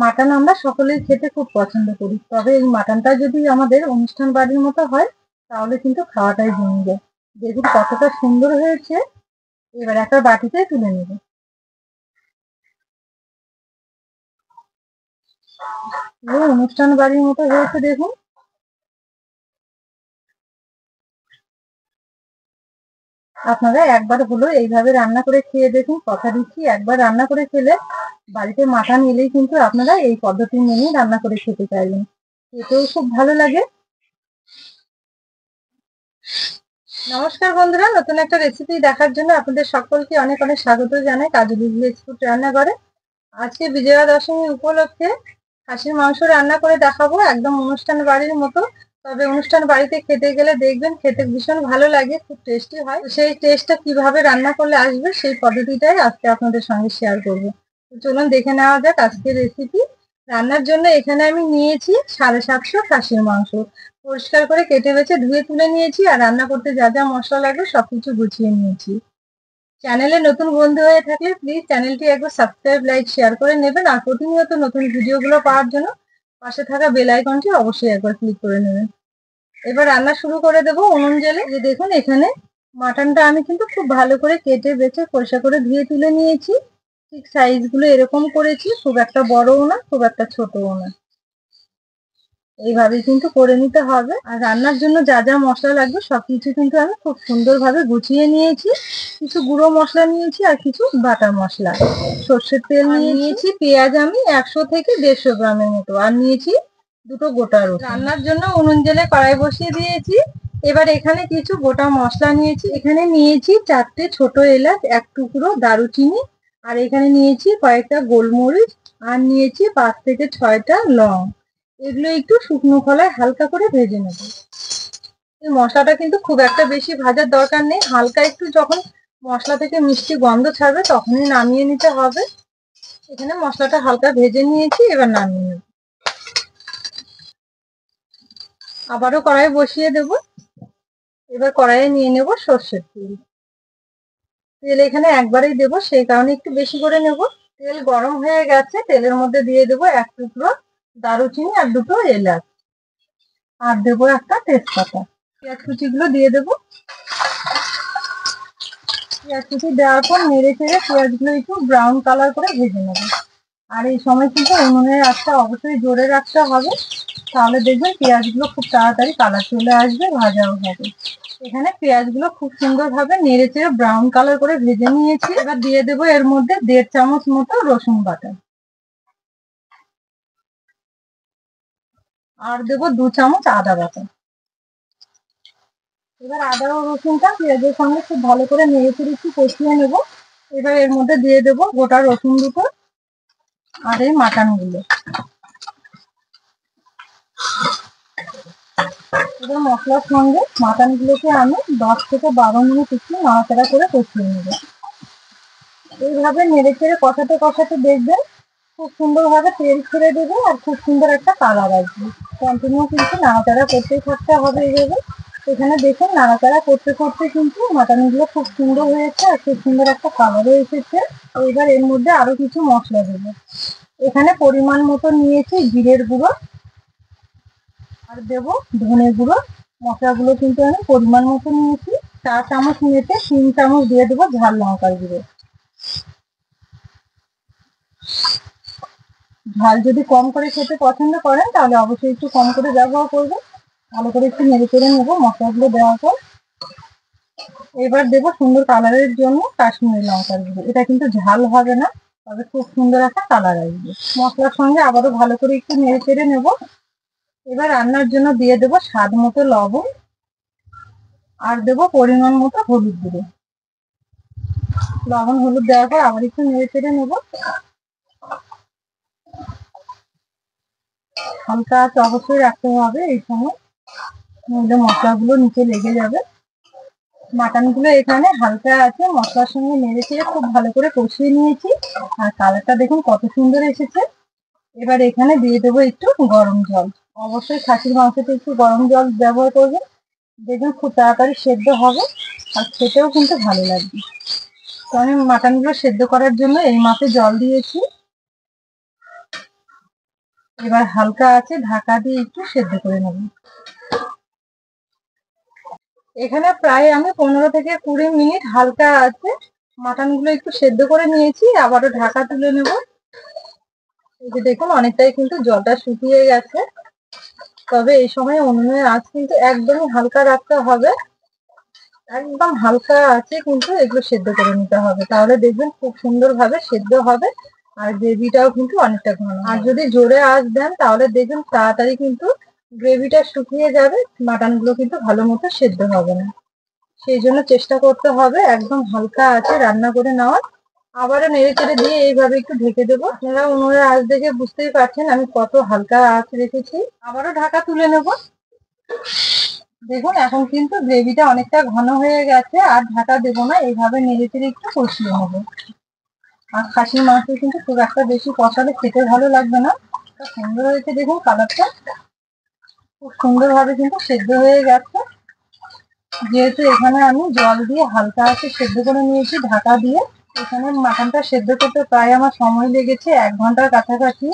Mutton আমরা সকলেই খেতে খুব পছন্দ করি, তবে এই মাটনটা যদি আমাদের অনুষ্ঠান বাড়ির মতো হয় তাহলে কিন্তু খাওয়াটাই জমে যায়। দেখুন কতটা সুন্দর হয়েছে। এবার একটা বাটিতে তুলে নেব। পুরো অনুষ্ঠান বাড়ির মতো হয়েছে দেখুন। আপনারা একবার হলো এইভাবে রান্না করে খেয়ে দেখুন। কথা দিচ্ছি, একবার রান্না করে খেলে বাড়িতে মাটন এলেই কিন্তু আপনারা এই পদ্ধতি মেনেই রান্না করে খেতে চাইবেন। খেতেও খুব ভালো লাগে। নমস্কার বন্ধুরা, নতুন একটা রেসিপি দেখার জন্য আপনাদের সকলকে অনেক অনেক স্বাগত জানাই কাজলি ভিলেজ ফুড রান্নাঘরে। আজকে বিজয়া দশমী উপলক্ষে খাসির মাংস রান্না করে দেখাবো, একদম অনুষ্ঠান বাড়ির মতো। তবে অনুষ্ঠান বাড়িতে খেতে গেলে দেখবেন খেতে ভীষণ ভালো লাগে, খুব টেস্টি হয়। সেই টেস্টটা কিভাবে রান্না করলে আসবে সেই পদ্ধতিটাই আজকে আপনাদের সঙ্গে শেয়ার করবো। চলুন দেখে নেওয়া যাক আজকের রেসিপি। রান্নার জন্য এখানে আমি নিয়েছি 750 খাসির মাংস। পরিষ্কার করে কেটে বেছে ধুয়ে তুলে নিয়েছি, আর রান্না করতে যা যা মশলা লাগবে সবকিছু গুছিয়ে নিয়েছি। চ্যানেলে নতুন বন্ধু হয়ে থাকলে প্লিজ চ্যানেলটি একবার সাবস্ক্রাইব, লাইক, শেয়ার করে নেবেন। আর প্রতিনিয়ত নতুন ভিডিওগুলো পাওয়ার জন্য পাশে থাকা বেল আইকনটি অবশ্যই একবার ক্লিক করে নেবেন। এবার রান্না শুরু করে দেবো উনুন জ্বেলে। যে দেখুন এখানে মাটনটা আমি কিন্তু খুব ভালো করে কেটে বেছে পরিষ্কার করে ধুয়ে তুলে নিয়েছি। ঠিক সাইজগুলো এরকম করেছি, খুব একটা বড়ও না খুব একটা ছোটও না। এইভাবে কিন্তু করে নিতে হবে। আর রান্নার জন্য যা যা মশলা লাগবে সবকিছু কিন্তু আমি খুব সুন্দরভাবে গুছিয়ে নিয়েছি। কিছু গুঁড়ো মশলা নিয়েছি আর কিছু বাটা মশলা। সর্ষের তেল নিয়েছি, পেঁয়াজ আমি 100 থেকে 150 গ্রামের মতো, আর নিয়েছি দুটো গোটা রসুন। রান্নার জন্য উনুন জ্বেলে কড়াই বসিয়ে দিয়েছি। এবার এখানে কিছু গোটা মশলা নিয়েছি। এখানে নিয়েছি 4টে ছোট এলাচ, 1 টুকরো দারুচিনি, আর এখানে নিয়েছি কয়েকটা গোলমরিচ, আর নিয়েছি 5 থেকে 6টা লং। এগুলো একটু শুকনো খোলায় হালকা করে ভেজে নেব। এই মশলাটা কিন্তু খুব একটা বেশি ভাজার দরকার নেই, হালকা একটু যখন মশলা থেকে মিষ্টি গন্ধ ছাড়বে তখনই নামিয়ে নিতে হবে। এখানে মশলাটা হালকা ভেজে নিয়েছি, এবার নামিয়ে নেব। আবারও কড়াই বসিয়ে দেব। এবার কড়াইয়ে নিয়ে নেব সর্ষের তেল। তেল এখানে একবারেই দেব, সেই কারণে একটু বেশি করে নেব। তেল গরম হয়ে গেছে, তেলের মধ্যে দিয়ে দেব 1 টুকরো দারুচিনি আর 2টো এলাচ, আর দেবো একটা তেজপাতা। পেঁয়াজ কুচিগুলো দিয়ে দেবো। পেঁয়াজ কুচি দেওয়ার পর নেড়ে চেড়ে পেঁয়াজগুলো একটু ব্রাউন কালার করে ভেজে নেবো। আর এই সময় কিন্তু উনুনের আঁচটা অবশ্যই জোরে রাখতে হবে, তাহলে দেখবেন পেঁয়াজগুলো খুব তাড়াতাড়ি কালার চলে আসবে, ভাজাও হবে। এখানে পেঁয়াজগুলো খুব সুন্দরভাবে নেড়ে চেড়ে ব্রাউন কালার করে ভেজে নিয়েছি। এবার দিয়ে দেবো এর মধ্যে 1.5 চামচ মতো রসুন বাটা, আর দেবো 2 চামচ আদা বাটা। এবার আদা ও রসুনটা পেঁয়াজের সঙ্গে খুব ভালো করে নেড়ে চেড়ে একটু কষিয়ে নেব। এবার এর মধ্যে দিয়ে দেবো গোটা রসুন দুটো আর এই মাটনগুলো। এবার মশলার সঙ্গে মাটনগুলোকে আমি 10 থেকে 12 মিনিট একটু নাড়াচাড়া করে কষিয়ে নেব। এইভাবে নেড়ে চেড়ে কষাতে কষাতে দেখবেন খুব সুন্দরভাবে তেল ছেড়ে দেবে আর খুব সুন্দর একটা কালার আসবে। কন্টিনিউ কিন্তু নাড়াচাড়া করতেই থাকতে হবে এইভাবে। এখানে দেখুন নাড়াচাড়া করতে করতে কিন্তু মাটনগুলো খুব সুন্দর হয়েছে আর খুব সুন্দর একটা কালারও এসেছে। এবার এর মধ্যে আরো কিছু মশলা দেবো। এখানে পরিমাণ মতো নিয়েছি জিরের গুঁড়ো, আর দেবো ধনে গুঁড়ো। মশলাগুলো কিন্তু আমি পরিমাণ মতো নিয়েছি। 4 চামচ নিয়েছে, 3 চামচ দিয়ে দেবো ঝাল লঙ্কার গুঁড়ো। ঝাল যদি কম করে খেতে পছন্দ করেন তাহলে অবশ্যই একটু কম করে ব্যবহার করবেন। ভালো করে একটু নেড়ে চেড়ে নেবো মশলাগুলো দেওয়ার পর। এবার দেবো সুন্দর কালারের জন্য কাশ্মীরি লঙ্কার গুঁড়ো। এটা কিন্তু ঝাল হবে না, তবে খুব সুন্দর একটা কালার আসবে। মশলার সঙ্গে আবারও ভালো করে একটু নেড়ে চেড়ে নেবো। এবার রান্নার জন্য দিয়ে দেবো স্বাদ মতো লবণ, আর দেবো পরিমাণ মতো হলুদ গুঁড়ো। লবণ হলুদ দেওয়ার পর আবার একটু নেড়ে চেড়ে নেবো। হালকা আঁচ অবশ্যই রাখতে হবে এই সময়, নইলে মশলাগুলো নিচে লেগে যাবে। মাটনগুলো এখানে হালকা আছে মশলার সঙ্গে নেড়ে চেড়ে খুব ভালো করে কষিয়ে নিয়েছি, আর কালারটা দেখুন কত সুন্দর এসেছে। এবার এখানে দিয়ে দেবো একটু গরম জল। অবশ্যই খাসির মাংসতে একটু গরম জল ব্যবহার করবেন, দেখবেন খুব তাড়াতাড়ি সেদ্ধ হবে আর খেতেও কিন্তু ভালো লাগবে। তো আমি মাটনগুলো সেদ্ধ করার জন্য এই মাপে জল দিয়েছি। এবার হালকা আছে ঢাকা দিয়ে একটু সেদ্ধ করে নেব। এখানে প্রায় আমি 15 থেকে 20 মিনিট হালকা আছে মাটনগুলো একটু সেদ্ধ করে নিয়েছি। আবারও ঢাকা তুলে নেব। এই যে দেখুন অনেকটাই কিন্তু জলটা শুকিয়ে গেছে। তবে এই সময় উনুনের আঁচ কিন্তু একদমই হালকা রাখতে হবে। একদম হালকা আছে কিন্তু এগুলো সেদ্ধ করে নিতে হবে, তাহলে দেখবেন খুব সুন্দরভাবে সেদ্ধ হবে। আর গ্রেভিটাও কিন্তু অনেকটা ঘন। আর যদি জোরে আঁচ দেন তাহলে দেখবেন তাড়াতাড়ি কিন্তু গ্রেভিটা শুকিয়ে যাবে, মাটনগুলো কিন্তু ভালো মতো সেদ্ধ হবে না। সেই জন্য চেষ্টা করতে হবে একদম হালকা আছে রান্না করে নেওয়ার। আবারও নেড়ে চেড়ে দিয়ে এইভাবে একটু ঢেকে দেবো। আপনারা উনুনের আঁচ দেখে বুঝতেই পারছেন আমি কত হালকা আঁচ রেখেছি। আবারও ঢাকা তুলে নেব। দেখুন এখন কিন্তু গ্রেভিটা অনেকটা ঘন হয়ে গেছে, আর ঢাকা দেবো না, এইভাবে নেড়ে চেড়ে একটু কষিয়ে নেবো। আর খাসির মাংস কিন্তু খুব একটা বেশি কষালে খেতে ভালো লাগবে না। সুন্দর হয়েছে দেখুন কালারটা, খুব সুন্দরভাবে কিন্তু সেদ্ধ হয়ে গেছে। যেহেতু এখানে আমি জল দিয়ে হালকা আছে সেদ্ধ করে নিয়েছি ঢাকা দিয়ে, এখানে মাটনটা সেদ্ধ করতে প্রায় আমার সময় লেগেছে 1 ঘন্টার কাছাকাছি।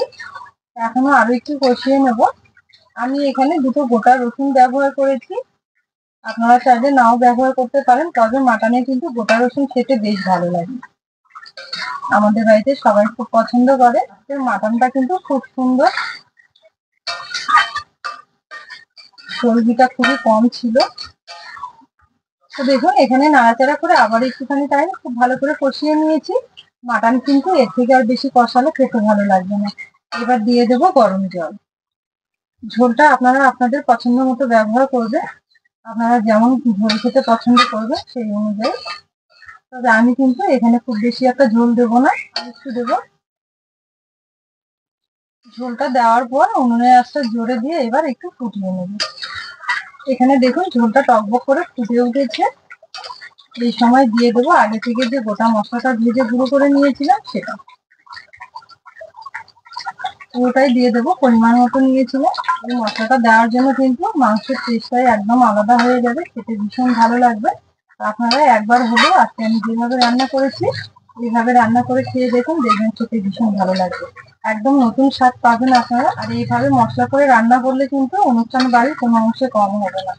এখনো আরো একটু কষিয়ে নেব। আমি এখানে 2টো গোটা রসুন ব্যবহার করেছি, আপনারা চাইলে নাও ব্যবহার করতে পারেন, তবে মাটনে কিন্তু গোটা রসুন খেতে বেশ ভালো লাগে। আমাদের বাড়িতে সবাই খুব পছন্দ করে। মাটনটা কিন্তু খুব সুন্দর, চর্বিটা খুবই কম ছিল। তো দেখুন এখানে নাড়াচাড়া করে আবার একটুখানি টাইম খুব ভালো করে কষিয়ে নিয়েছি। মাটন কিন্তু এর থেকে আর বেশি কষালে খেতে ভালো লাগবে না। এবার দিয়ে দেবো গরম জল। ঝোলটা আপনারা আপনাদের পছন্দ মতো ব্যবহার করবে, আপনারা যেমন ঝোল খেতে পছন্দ করবে সেই অনুযায়ী। তবে আমি কিন্তু এখানে খুব বেশি একটা ঝোল দেবো না, একটু দেবো। ঝোলটা দেওয়ার পর উনুনের আঁচটা জোরে দিয়ে এবার একটু ফুটিয়ে নেব। এখানে দেখুন ঝোলটা টকবক করে ফুটে উঠেছে। এই সময় দিয়ে দেবো আগে থেকে যে গোটা মশলাটা ভেজে গুঁড়ো করে নিয়েছিলাম সেটা পুরোটাই দিয়ে দেবো, পরিমাণ মতো নিয়েছিলাম। এই মশলাটা দেওয়ার জন্য কিন্তু মাংসের টেস্টটাই একদম আলাদা হয়ে যাবে, খেতে ভীষণ ভালো লাগবে। আপনারা একবার হলেও আজকে আমি যেভাবে রান্না করেছি এইভাবে রান্না করে খেয়ে দেখুন, দেখবেন খেতে ভীষণ ভালো লাগবে। একদম নতুন স্বাদ পাবেন আপনারা। আর এইভাবে মশলা করে রান্না করলে কিন্তু অনুষ্ঠান বাড়ি কোনো অংশে কম হবে না,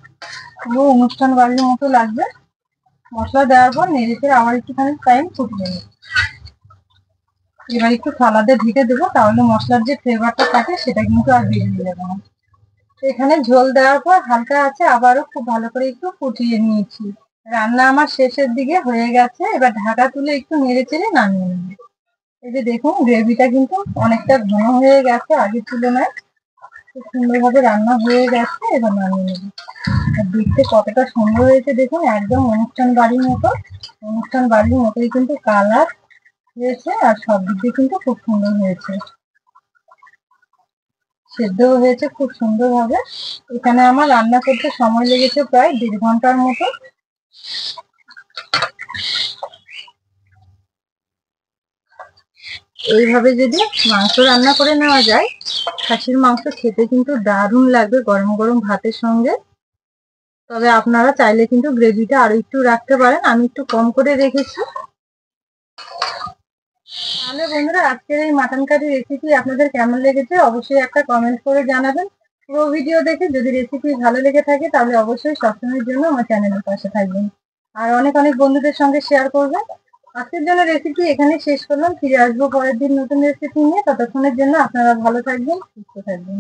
পুরো অনুষ্ঠান বাড়ির মতো লাগবে। মশলা দেওয়ার পর নেড়ে আবার একটুখানি টাইম ফুটিয়ে নেব। এবার একটু থালাতে ঢেকে দেবো, তাহলে মশলার যে ফ্লেভারটা থাকে সেটা কিন্তু আর বেরিয়ে যাবে না। এখানে ঝোল দেওয়ার পর হালকা আছে আবারও খুব ভালো করে একটু ফুটিয়ে নিয়েছি। রান্না আমার শেষের দিকে হয়ে গেছে, এবার ঢাকা তুলে একটু নেড়ে চেড়ে নামিয়ে নেব। এই যে দেখুন গ্রেভিটা কিন্তু অনেকটা ঘন হয়ে গেছে আগের তুলনায়, খুব সুন্দরভাবে রান্না হয়ে গেছে। এবার নামিয়ে নেব। আর দেখতে কতটা সুন্দর হয়েছে দেখুন, একদম অনুষ্ঠান বাড়ির মতো, অনুষ্ঠান বাড়ির মতোই কিন্তু কালার হয়েছে। আর সব দিক দিয়ে কিন্তু খুব সুন্দর হয়েছে, সেদ্ধ হয়েছে খুব সুন্দরভাবে। এখানে আমার রান্না করতে সময় লেগেছে প্রায় 1.5 ঘন্টার মতো। এইভাবে যদি মাংস রান্না করে নেওয়া যায়, খাসির মাংস খেতে কিন্তু দারুণ লাগবে গরম গরম ভাতের সঙ্গে। তবে আপনারা চাইলে কিন্তু গ্রেভিটা আরো একটু রাখতে পারেন, আমি একটু কম করে রেখেছি। তাহলে বন্ধুরা আজকের এই মাটন কারি রেসিপি আপনাদের কেমন লেগেছে অবশ্যই একটা কমেন্ট করে জানাবেন। পুরো ভিডিও দেখে যদি রেসিপি ভালো লেগে থাকে তাহলে অবশ্যই সবসময়ের জন্য আমার চ্যানেলের পাশে থাকবেন, আর অনেক অনেক বন্ধুদের সঙ্গে শেয়ার করবেন। আজকের জন্য রেসিপি এখানে শেষ করলাম, ফিরে আসবো পরের দিন নতুন রেসিপি নিয়ে। ততক্ষণের জন্য আপনারা ভালো থাকবেন, সুস্থ থাকবেন।